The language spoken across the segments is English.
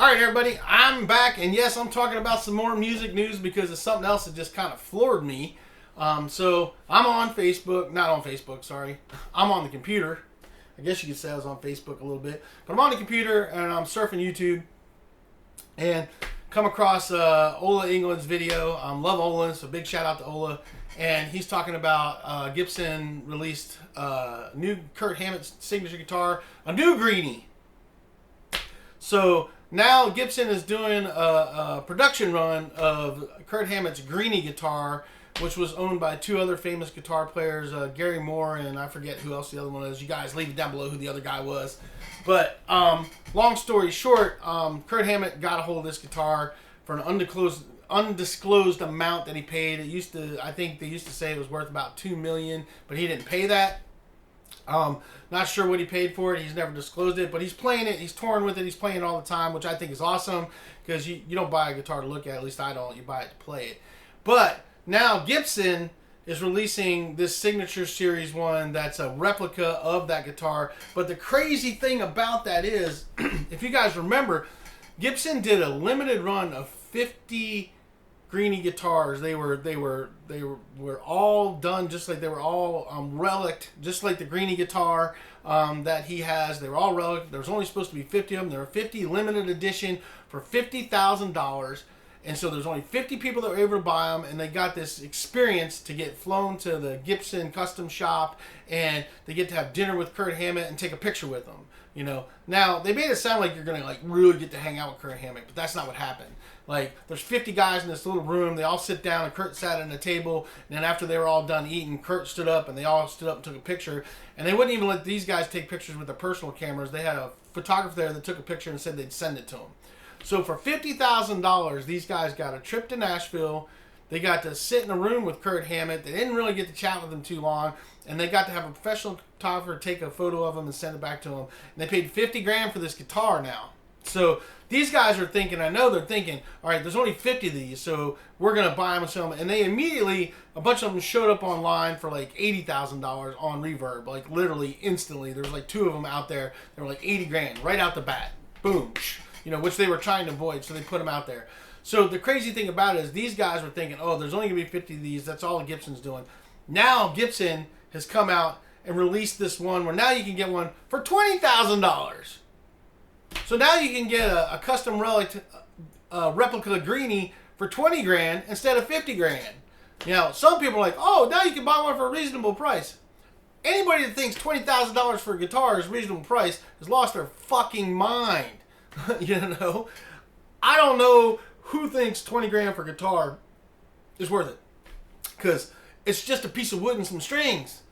Alright everybody, I'm back, and yes, I'm talking about some more music news because it's something else that just kind of floored me. So, I'm on Facebook, not on Facebook, sorry. I'm on the computer. I guess you could say I was on Facebook a little bit. But I'm on the computer, and I'm surfing YouTube, and come across Ola England's video. Love Ola, so big shout out to Ola. And he's talking about Gibson released new Kurt Hammett signature guitar, a new greeny. So now Gibson is doing a production run of Kurt Hammett's greeny guitar, which was owned by two other famous guitar players, Gary Moore and I forget who else the other one is. You guys leave it down below who the other guy was. But long story short, Kurt Hammett got a hold of this guitar for an undisclosed amount that he paid. I think they used to say it was worth about $2 million, but he didn't pay that. Not sure what he paid for it. He's never disclosed it, but he's playing it. He's touring with it. He's playing it all the time, which I think is awesome because you don't buy a guitar to look at. At least I don't. You buy it to play it. But now Gibson is releasing this Signature Series 1 that's a replica of that guitar. But the crazy thing about that is, if you guys remember, Gibson did a limited run of 50 greeny guitars. They were all done just like they were all reliced, just like the greeny guitar that he has. They were all reliced. There was only supposed to be 50 of them. There were 50 limited edition for $50,000. And so there's only 50 people that were able to buy them, and they got this experience to get flown to the Gibson custom shop, and they get to have dinner with Kurt Hammett and take a picture with him. You know, now they made it sound like you're gonna like really get to hang out with Kurt Hammett, but that's not what happened. Like, there's 50 guys in this little room. They all sit down, and Kurt sat at a table. And then after they were all done eating, Kurt stood up, and they all stood up and took a picture. And they wouldn't even let these guys take pictures with their personal cameras. They had a photographer there that took a picture and said they'd send it to them. So for $50,000, these guys got a trip to Nashville. They got to sit in a room with Kurt Hammett. They didn't really get to chat with him too long. And they got to have a professional photographer take a photo of him and send it back to him. And they paid $50,000 for this guitar now. So these guys are thinking, I know they're thinking, all right, there's only 50 of these, so we're going to buy them and sell them. And they immediately, a bunch of them showed up online for like $80,000 on Reverb. Like literally instantly. There's like two of them out there. They were like $80,000 right out the bat. Boom. You know, which they were trying to avoid, so they put them out there. So the crazy thing about it is these guys were thinking, oh, there's only going to be 50 of these. That's all Gibson's doing. Now Gibson has come out and released this one where now you can get one for $20,000. So now you can get a custom replica greeny for $20,000 instead of $50,000. You know, some people are like, oh, now you can buy one for a reasonable price. Anybody that thinks $20,000 for a guitar is a reasonable price has lost their fucking mind. You know, I don't know who thinks $20,000 for a guitar is worth it, because it's just a piece of wood and some strings.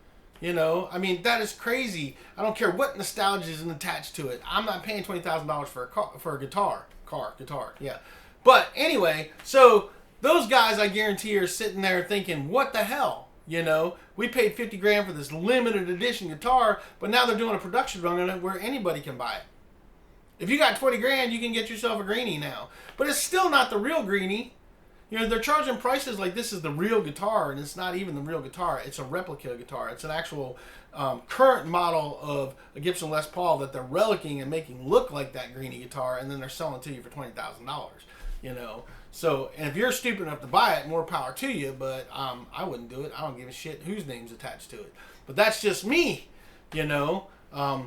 You know, I mean, that is crazy. I don't care what nostalgia is attached to it. I'm not paying $20,000 for a guitar. Guitar, yeah. But anyway, so those guys, I guarantee, are sitting there thinking, what the hell? You know, we paid $50,000 for this limited edition guitar, but now they're doing a production run on it where anybody can buy it. If you got $20,000, you can get yourself a greeny now. But it's still not the real greeny. You know, they're charging prices like this is the real guitar, and it's not even the real guitar. It's a replica guitar. It's an actual current model of a Gibson Les Paul that they're relicing and making look like that greeny guitar, and then they're selling it to you for $20,000. You know, so, and if you're stupid enough to buy it, more power to you, but I wouldn't do it. I don't give a shit whose name's attached to it. But that's just me, you know.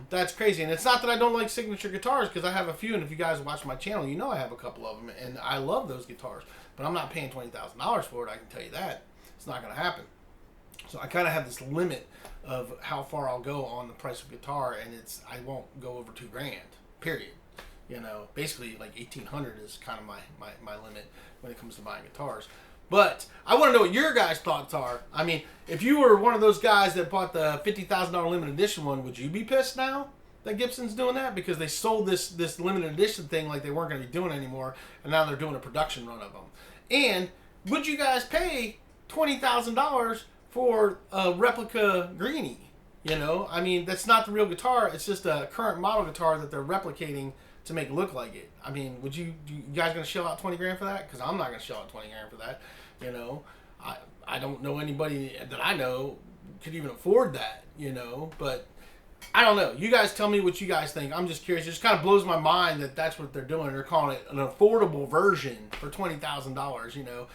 That's crazy. And it's not that I don't like signature guitars, because I have a few, and if you guys watch my channel, you know I have a couple of them, and I love those guitars. But I'm not paying $20,000 for it, I can tell you that. It's not going to happen. So I kind of have this limit of how far I'll go on the price of guitar, and I won't go over $2,000, period. You know, basically like $1,800 is kind of my limit when it comes to buying guitars. But I want to know what your guys' thoughts are. I mean, if you were one of those guys that bought the $50,000 limited edition one, would you be pissed now that Gibson's doing that? Because they sold this limited edition thing like they weren't going to be doing anymore, and now they're doing a production run of them. And would you guys pay $20,000 for a replica greeny? You know, I mean, that's not the real guitar. It's just a current model guitar that they're replicating to make it look like it. I mean, you guys going to shell out $20,000 for that? Because I'm not going to shell out $20,000 for that. You know, I don't know anybody that I know could even afford that. You know, but I don't know. You guys tell me what you guys think. I'm just curious. It just kind of blows my mind that that's what they're doing. They're calling it an affordable version for $20,000. You know,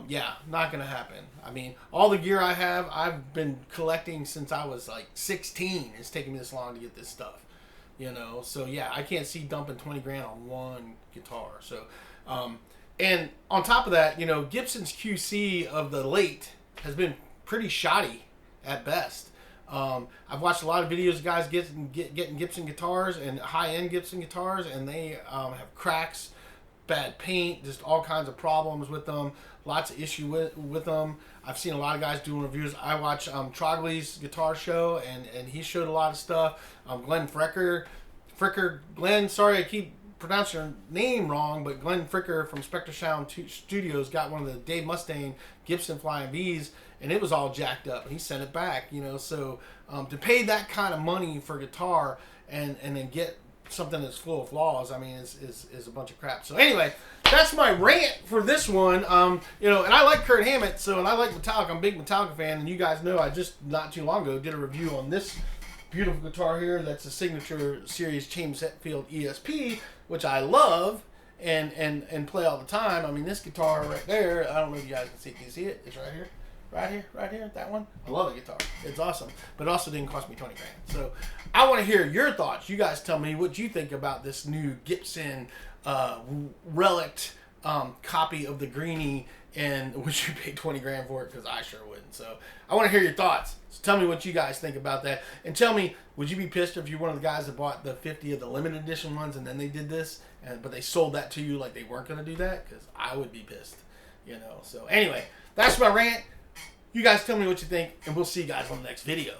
yeah, not gonna happen. I mean, all the gear I have, I've been collecting since I was like 16. It's taking me this long to get this stuff. You know, so yeah, I can't see dumping 20 grand on one guitar. So, and on top of that, you know, Gibson's QC of the late has been pretty shoddy at best. I've watched a lot of videos of guys getting Gibson guitars and high-end Gibson guitars, and they have cracks, bad paint, just all kinds of problems with them, lots of issue with them. I've seen a lot of guys doing reviews. I watch Trogley's guitar show, and he showed a lot of stuff. Glenn Glenn, sorry I keep pronouncing your name wrong, but Glenn Fricker from Spectre Sound Studios got one of the Dave Mustaine Gibson Flying V's, and it was all jacked up, and he sent it back, you know. So to pay that kind of money for guitar and then get something that's full of flaws, I mean, is a bunch of crap. So anyway, that's my rant for this one. You know, and I like Kurt Hammett, so, and I like Metallica. I'm a big Metallica fan, and you guys know I just not too long ago did a review on this beautiful guitar here. That's a signature series James Hetfield ESP, which I love and play all the time. I mean, this guitar right there, I don't know if you guys can see. Can you see it? It's right here. Right here, that one. I love the guitar. It's awesome. But it also didn't cost me 20 grand. So I want to hear your thoughts. You guys tell me what you think about this new Gibson relic copy of the Greeny, and would you pay 20 grand for it? Because I sure wouldn't. So I want to hear your thoughts. So tell me what you guys think about that. And tell me, would you be pissed if you're one of the guys that bought the 50 of the limited edition ones and then they did this, but they sold that to you like they weren't going to do that? Because I would be pissed. You know. So anyway, that's my rant. You guys tell me what you think, and we'll see you guys on the next video.